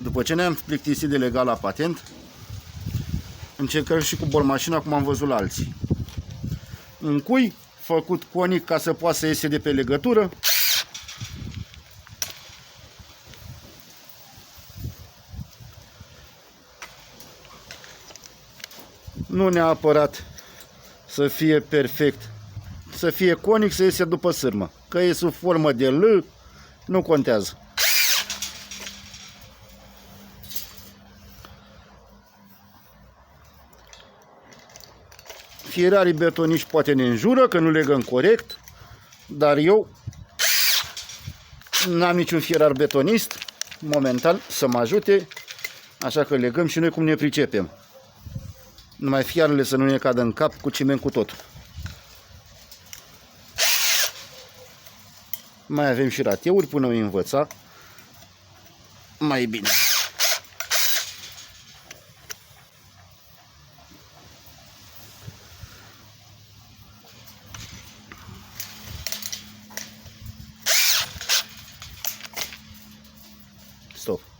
După ce ne-am plictisit de legal la patent, încercăm și cu bormașina, cum am văzut la alții. Un cui făcut conic ca să poată să iese de pe legătură. Nu neapărat să fie perfect, să fie conic, să iese după sârmă. Că e sub formă de L, nu contează. Fierarii betoniști poate ne înjură că nu legăm corect, dar eu n-am niciun fierar betonist momentan să mă ajute, așa că legăm și noi cum ne pricepem. Numai fiarele să nu ne cadă în cap cu ciment cu totul. Mai avem și rateuri până o învăța mai bine. Stop.